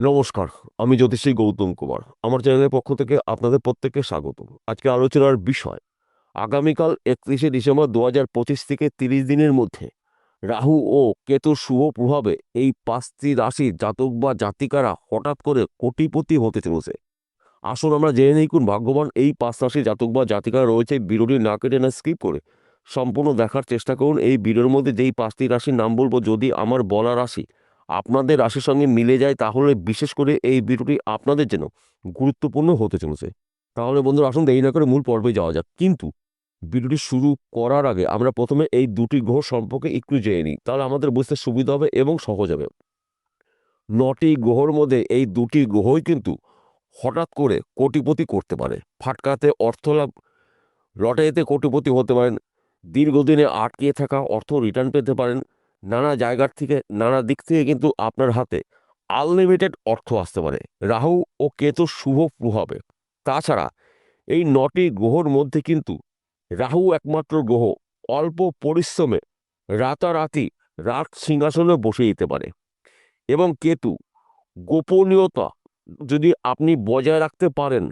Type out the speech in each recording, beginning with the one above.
নমস্কার, আমি জ্যোতিষী গৌতম কুমার। আমার চ্যানেলের পক্ষ থেকে আপনাদের প্রত্যেককে স্বাগত। আজকে আলোচনার বিষয় আগামীকাল 31শে ডিসেম্বর 2025 থেকে 30 দিনের মধ্যে রাহু ও কেতুর শুভ প্রভাবে এই 5টি রাশির জাতক বা জাতিকারা হঠাৎ করে কোটিপতি হতে চলেছে। আসুন আমরা জেনে নিই কোন ভাগ্যবান এই 5 রাশির জাতক বা জাতিকারা রয়েছে। ভিডিওটি না কেটে না স্কিপ করে সম্পূর্ণ দেখার চেষ্টা করুন। এই ভিডিওর মধ্যে যেই 5টি রাশির নাম বলবো, যদি আমার বলা রাশি আপনাদের রাশির সঙ্গে মিলে যায় তাহলে বিশেষ করে এই ভিডিওটি আপনাদের জন্য গুরুত্বপূর্ণ হতে চলেছে। তাহলে বন্ধুরা, আসুন দেরি না করে মূল পর্বে যাওয়া যাক। কিন্তু ভিডিওটি শুরু করার আগে আমরা প্রথমে এই দুটি গ্রহ সম্পর্কে একটু জেনে নিই, তাহলে আমাদের বুঝতে সুবিধা হবে এবং সহজ হবে। 9টি গ্রহর মধ্যে এই দুটি গ্রহই কিন্তু হঠাৎ করে কোটিপতি করতে পারে। ফাটকাতে অর্থলাভ, লটারিতে কোটিপতি হতে পারেন, দীর্ঘদিনে আটকে থাকা অর্থ রিটার্ন পেতে পারেন। নানা জায়গার থেকে নানা দিক থেকে কিন্তু আপনার হাতে আনলিমিটেড অর্থ আসতে পারে রাহু ও কেতুর শুভ প্রভাবে। তাছাড়া এই 9টি গ্রহর মধ্যে কিন্তু রাহু একমাত্র গ্রহ অল্প পরিশ্রমে রাতারাতি রাজ সিংহাসনে বসে দিতে পারে, এবং কেতু গোপনীয়তা যদি আপনি বজায় রাখতে পারেন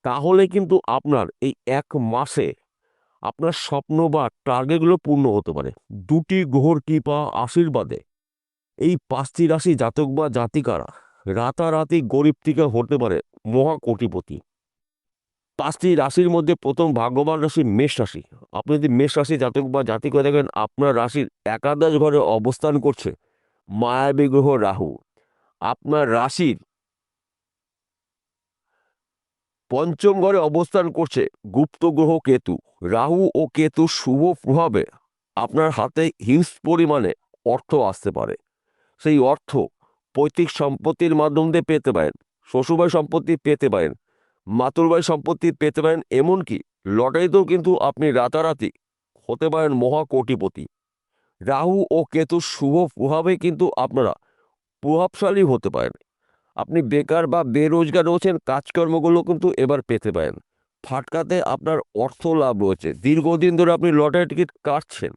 তাহলে কিন্তু আপনার এই 1 মাসে আপনার স্বপ্ন বা টার্গেটগুলো পূর্ণ হতে পারে। দুটি গ্রহর কৃপা আশীর্বাদে এই 5টি রাশি জাতক বা জাতিকারা রাতারাতি গরিব থেকে হতে পারে মহা কোটিপতি। 5টি রাশির মধ্যে প্রথম ভাগ্যবান রাশি মেষ রাশি। আপনি যদি মেষ রাশি জাতক বা জাতিকা দেখেন, আপনার রাশির একাদশ ঘরে অবস্থান করছে মায়াবী গ্রহ রাহু। আপনার রাশির পঞ্চম ঘরে অবস্থান করছে গুপ্ত গ্রহ কেতু। রাহু ও কেতু শুভ প্রভাবে আপনার হাতে হিউজ পরিমাণে অর্থ আসতে পারে। সেই অর্থ পৈতৃক সম্পত্তির মাধ্যম দিয়ে পেতে পারেন, শ্বশুরবাড়ি সম্পত্তি পেতে পারেন, মাতুরবাড়ি সম্পত্তি পেতে পারেন, এমনকি লটারিতেও কিন্তু আপনি রাতারাতি হতে পারেন মহা কোটিপতি। রাহু ও কেতুর শুভ প্রভাবে কিন্তু আপনারা প্রভাবশালী হতে পারেন। আপনি বেকার বা বেরোজগার রয়েছেন, কাজকর্মগুলো কিন্তু এবার পেতে পারেন। ফাটকাতে আপনার অর্থ লাভ রয়েছে। দীর্ঘদিন ধরে আপনি লটারি টিকিট কাটছেন,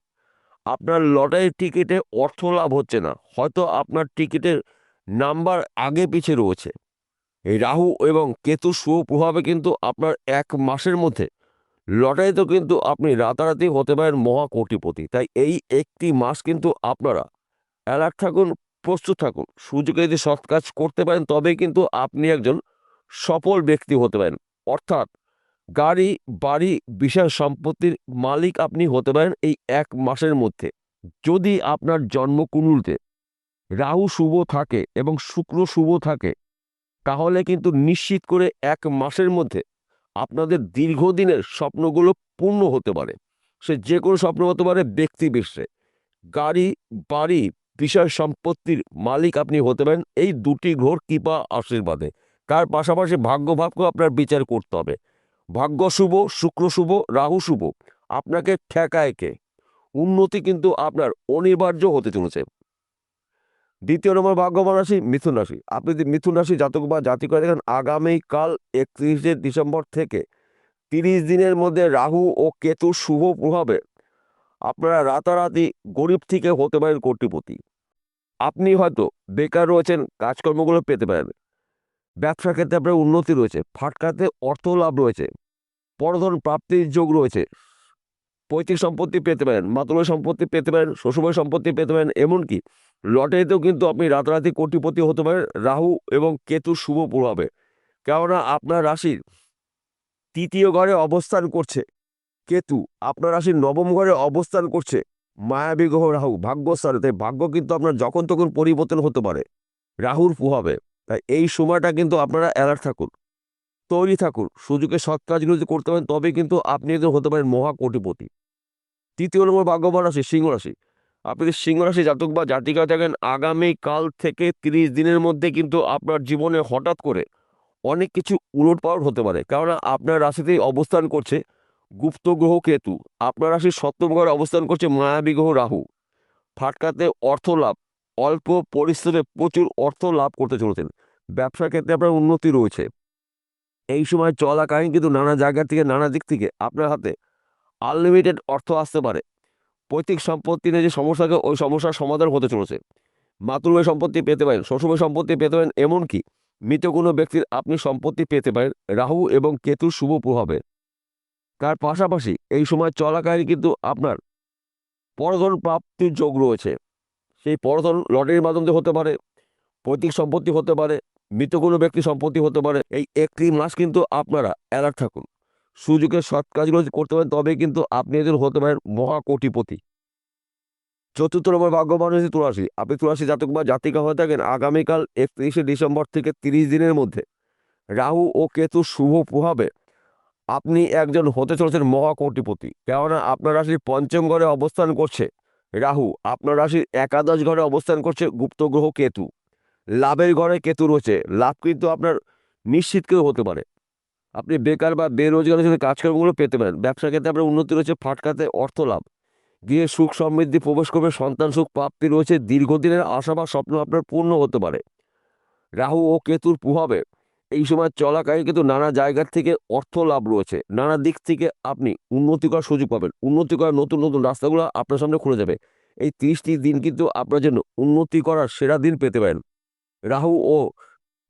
আপনার লটারির টিকিটে অর্থ লাভ হচ্ছে না, হয়তো আপনার টিকিটের নাম্বার আগে পিছে রয়েছে। এই রাহু এবং কেতু সুপ্রভাবে কিন্তু আপনার 1 মাসের মধ্যে লটারিতেও কিন্তু আপনি রাতারাতি হতে পারেন মহা কোটিপতি। তাই এই একটি মাস কিন্তু আপনারা অ্যালার্ট থাকুন, প্রস্তুত থাকুন। সুযোগে যদি সৎ কাজ করতে পারেন তবেই কিন্তু আপনি একজন সফল ব্যক্তি হতে পারেন। অর্থাৎ গাড়ি, বাড়ি, বিশাল সম্পত্তির মালিক আপনি হতে পারেন এই 1 মাসের মধ্যে। যদি আপনার জন্মকুণ্ডলিতে রাহু শুভ থাকে এবং শুক্র শুভ থাকে তাহলে কিন্তু নিশ্চিত করে 1 মাসের মধ্যে আপনাদের দীর্ঘদিনের স্বপ্নগুলো পূর্ণ হতে পারে। সে যে কোনো স্বপ্ন হতে পারে, ব্যক্তি বিশেষে গাড়ি, বাড়ি, বিষয় সম্পত্তির মালিক আপনি হতে পারেন এই দুটি গ্রহর কৃপা আশীর্বাদে। তার পাশাপাশি ভাগ্যভাবকেও আপনার বিচার করতে হবে। ভাগ্য শুভ, শুক্র শুভ, রাহু শুভ, আপনাকে ঠেকায় কে? উন্নতি কিন্তু আপনার অনিবার্য হতে চলেছে। দ্বিতীয় নম্বর ভাগ্যবান রাশি মিথুন রাশি। আপনি যদি মিথুন রাশি জাতক বা জাতিকা দেখেন, আগামীকাল 31শে ডিসেম্বর থেকে 30 দিনের মধ্যে রাহু ও কেতুর শুভ প্রভাবে আপনারা রাতারাতি গরিব থেকে হতে পারেন কোটিপতি। আপনি হয়তো বেকার রয়েছেন, কাজকর্মগুলো পেতে পারেন। ব্যবসা ক্ষেত্রে আপনার উন্নতি রয়েছে, ফাটকাতে অর্থ লাভ রয়েছে, পরধন প্রাপ্তির যোগ রয়েছে, পৈতৃক সম্পত্তি পেতে পারেন, মাতুল সম্পত্তি পেতে পারেন, শ্বশুরবাড়ি সম্পত্তি পেতে পারেন, এমনকি লটারিতেও কিন্তু আপনি রাতারাতি কোটিপতি হতে পারেন রাহু এবং কেতু শুভ প্রভাবে। কেননা আপনার রাশির 3য় ঘরে অবস্থান করছে কেতু, আপনার রাশির 9ম ঘরে অবস্থান করছে মায়াবী গ্রহ রাহু ভাগ্যস্থানে। তাই ভাগ্য কিন্তু আপনার যখন তখন পরিবর্তন হতে পারে রাহুর প্রভাবে। তাই এই সময়টা কিন্তু আপনারা অ্যালার্ট থাকুন, তৈরি থাকুন। সুযোগে সৎ কাজগুলো যদি করতে পারেন তবে কিন্তু আপনি একজন হতে পারেন মহা কোটিপতি। 3য় নম্বর ভাগ্যবান রাশি সিংহ রাশি। আপনি যদি সিংহ রাশি জাতক বা জাতিকা থাকেন, আগামীকাল থেকে 30 দিনের মধ্যে কিন্তু আপনার জীবনে হঠাৎ করে অনেক কিছু উলটপালট হতে পারে। কেননা আপনার রাশিতেই অবস্থান করছে গুপ্ত গ্রহ কেতু, আপনার রাশির 7ম ঘরে অবস্থান করছে মায়াবী গ্রহ রাহু। ফাটকাতে অর্থ লাভ, অল্প পরিশ্রমে প্রচুর অর্থ লাভ করতে চলেছেন। ব্যবসার ক্ষেত্রে আপনার উন্নতি রয়েছে। এই সময় চলাকালীন কিন্তু নানা জায়গা থেকে নানা দিক থেকে আপনার হাতে আনলিমিটেড অর্থ আসতে পারে। পৈতৃক সম্পত্তি নিয়ে যে সমস্যাকে ওই সমস্যার সমাধান হতে চলেছে। মাতৃভূমি সম্পত্তি পেতে পারেন, শ্বশুরবাড়ি সম্পত্তি পেতে পারেন, এমনকি মৃত কোনো ব্যক্তির আপনি সম্পত্তি পেতে পারেন রাহু এবং কেতুর শুভ প্রভাবে। তার পাশাপাশি এই সময় চলাকালীন কিন্তু আপনার পরধন প্রাপ্তির যোগ রয়েছে। সেই পরধন লটারির মাধ্যমে হতে পারে, পৈতৃক সম্পত্তি হতে পারে, মৃত কোনো ব্যক্তি সম্পত্তি হতে পারে। এই একটি মাস কিন্তু আপনারা অ্যালার্ট থাকুন, সুযোগের সৎ কাজগুলো যদি করতে পারেন তবে কিন্তু আপনি এদের হতে পারেন মহাকোটিপতি। চতুর্থ নম্বর ভাগ্যবান হচ্ছে তুলারাশি। আপনি তুলারাশি জাতক বা জাতিকা হয়ে থাকেন, আগামীকাল 31শে ডিসেম্বর থেকে 30 দিনের মধ্যে রাহু ও কেতুর শুভ প্রভাবে আপনি একজন হতে চলেছেন মহাকোটিপতি। কেননা আপনার রাশির পঞ্চম ঘরে অবস্থান করছে রাহু, আপনার রাশির একাদশ ঘরে অবস্থান করছে গুপ্ত গ্রহ কেতু, লাভের ঘরে কেতু রয়েছে। লাভ কিন্তু আপনার নিশ্চিত কেউ হতে পারে। আপনি বেকার বা বেরোজগারের সাথে কাজকর্মগুলো পেতে পারেন। ব্যবসা ক্ষেত্রে আপনার উন্নতি রয়েছে, ফাটকাতে অর্থ লাভ, গিয়ে সুখ সমৃদ্ধি প্রবেশ করবে, সন্তান সুখ প্রাপ্তি রয়েছে, দীর্ঘদিনের আশা বা স্বপ্ন আপনার পূর্ণ হতে পারে। রাহু ও কেতুর প্রভাবে এই সময় চলাকালীন কিন্তু নানা জায়গার থেকে অর্থ লাভ রয়েছে, নানা দিক থেকে আপনি উন্নতি করার সুযোগ পাবেন, উন্নতি করার নতুন নতুন রাস্তাগুলো আপনার সামনে খুলে যাবে। এই 30টি দিন কিন্তু আপনার জন্য উন্নতি করার সেরা দিন পেতে পারেন। রাহু ও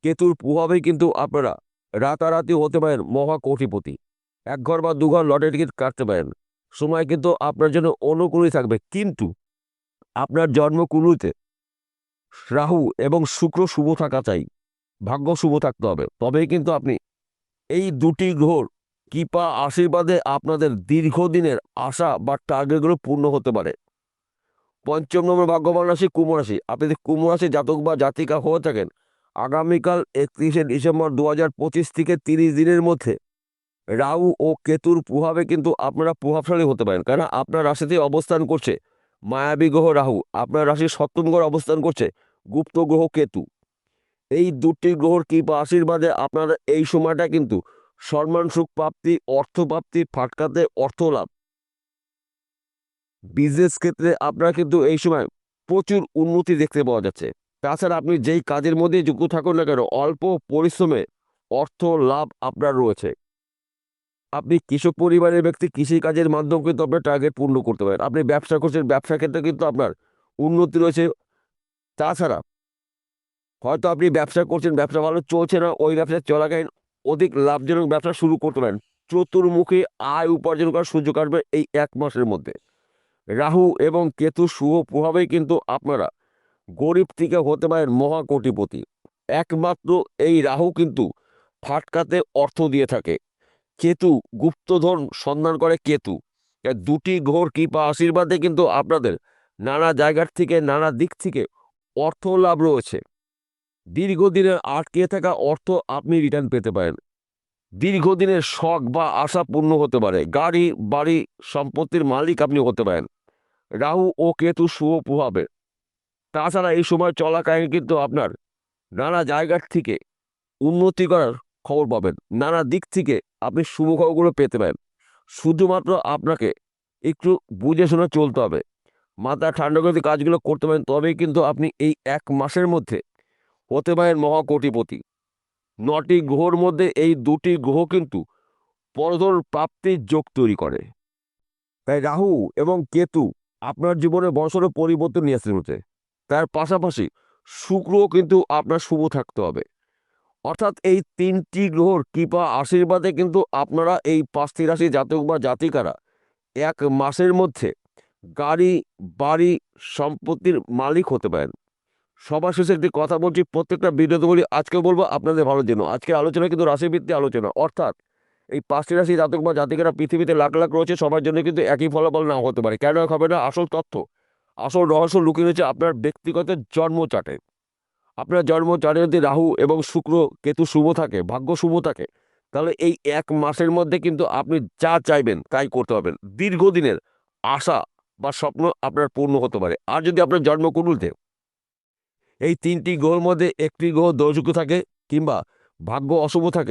কেতুর প্রভাবেই কিন্তু আপনারা রাতারাতি হতে পারেন মহাকোটিপতি। এক ঘর বা দুঘর লটারি টিকিট কাটতে পারেন। সময় কিন্তু আপনার জন্য অনুকূলই থাকবে, কিন্তু আপনার জন্মকুণ্ডলিতে রাহু এবং শুক্র শুভ থাকা চাই, ভাগ্য শুভ থাকতে হবে, তবেই কিন্তু আপনি এই দুটি গ্রহর কৃপা আশীর্বাদে আপনাদের দীর্ঘদিনের আশা বা টার্গেটগুলো পূর্ণ হতে পারে। পঞ্চম নম্বর ভাগ্যবান রাশি কুম্ভ রাশি। আপনি যদি কুম্ভ রাশি জাতক বা জাতিকা হয়ে থাকেন, আগামীকাল 31শে ডিসেম্বর 2025 থেকে 30 দিনের মধ্যে রাহু ও কেতুর প্রভাবে কিন্তু আপনারা প্রভাবশালী হতে পারেন। কেননা আপনার রাশিতে অবস্থান করছে মায়াবী গ্রহ রাহু, আপনার রাশির সপ্তম ঘরে অবস্থান করছে গুপ্ত গ্রহ কেতু। এই দুটি গ্রহর কৃপা আশীর্বাদে আপনারা এই সময়টা কিন্তু সম্মান সুখ প্রাপ্তি, অর্থ প্রাপ্তি, ফাটকাতে অর্থ লাভ, বিজনেস ক্ষেত্রে আপনারা কিন্তু এই সময় প্রচুর উন্নতি দেখতে পাওয়া যাচ্ছে। তাছাড়া আপনি যেই কাজের মধ্যে যুক্ত থাকুন না কেন, অল্প পরিশ্রমে অর্থ লাভ আপনার রয়েছে। আপনি কৃষক পরিবারের ব্যক্তি, কৃষিকাজের মাধ্যমে কিন্তু আপনার টার্গেট পূর্ণ করতে পারেন। আপনি ব্যবসা করছেন, ব্যবসা ক্ষেত্রে কিন্তু আপনার উন্নতি রয়েছে। তাছাড়া হয়তো আপনি ব্যবসা করছেন, ব্যবসা ভালো চলছে না, ওই ব্যবসা চলাকালীন অধিক লাভজনক ব্যবসা শুরু করতে পারেন। চতুর্মুখী আয় উপার্জন করার সুযোগ আসবে এই এক মাসের মধ্যে। রাহু এবং কেতু শুভ প্রভাবেই কিন্তু আপনারা গরিব থেকে হতে পারেন মহাকোটিপতি। একমাত্র এই রাহু কিন্তু ফাটকাতে অর্থ দিয়ে থাকে, কেতু গুপ্তধন সন্ধান করে কেতু। এই দুটি গ্রহর কৃপা আশীর্বাদে কিন্তু আপনাদের নানা জায়গার থেকে, নানা দিক থেকে অর্থ লাভ রয়েছে। দীর্ঘদিনের আটকে থাকা অর্থ আপনি রিটার্ন পেতে পারেন। দীর্ঘদিনের শখ বা আশা পূর্ণ হতে পারে। গাড়ি বাড়ি সম্পত্তির মালিক আপনি হতে পারেন রাহু ও কেতু শুভ প্রভাবে। তাছাড়া এই সময় চলাকালীন কিন্তু আপনার নানা জায়গার থেকে উন্নতি করার খবর পাবেন, নানা দিক থেকে আপনি শুভ খবরগুলো পেতে পারেন। শুধুমাত্র আপনাকে একটু বুঝে শুনে চলতে হবে, মাথা ঠান্ডা করে কাজগুলো করতে পারেন, তবেই কিন্তু আপনি এই এক মাসের মধ্যে হতে পারেন মহাকোটিপতি। 9টি গ্রহর মধ্যে এই দুটি গ্রহ কিন্তু পরধন প্রাপ্তির যোগ তৈরি করে। তাই রাহু এবং কেতু আপনার জীবনে বড়সড় পরিবর্তন নিয়ে আসতে হচ্ছে। তার পাশাপাশি শুক্রও কিন্তু আপনার শুভ থাকতে হবে। অর্থাৎ এই 3টি গ্রহর কৃপা আশীর্বাদে কিন্তু আপনারা এই 5টি রাশি জাতক বা জাতিকারা এক মাসের মধ্যে গাড়ি বাড়ি সম্পত্তির মালিক হতে পারেন। সবার শেষে একটি কথা বলছি, প্রত্যেকটা ভিডিওতে বলি, আজকে বলবো আপনাদের ভালোর জন্য। আজকের আলোচনা কিন্তু রাশিভিত্তিক আলোচনা, অর্থাৎ এই 5টি রাশি জাতক বা জাতিকারা পৃথিবীতে লাখ লাখ রয়েছে, সবার জন্য কিন্তু একই ফলাফল না হতে পারে। কেন হবে না? আসল তথ্য, আসল রহস্য লুকিয়ে রয়েছে আপনার ব্যক্তিগত জন্ম চার্টে। আপনার জন্ম চার্টে যদি রাহু এবং শুক্র কেতু শুভ থাকে, ভাগ্য শুভ থাকে, তাহলে এই এক মাসের মধ্যে কিন্তু আপনি যা চাইবেন তাই করতে পারবেন। দীর্ঘদিনের আশা বা স্বপ্ন আপনার পূর্ণ হতে পারে। আর যদি আপনার জন্মকুণ্ডলিতে এই 3টি গ্রহের মধ্যে একটি গ্রহ দোষযুক্ত থাকে কিংবা ভাগ্য অশুভ থাকে,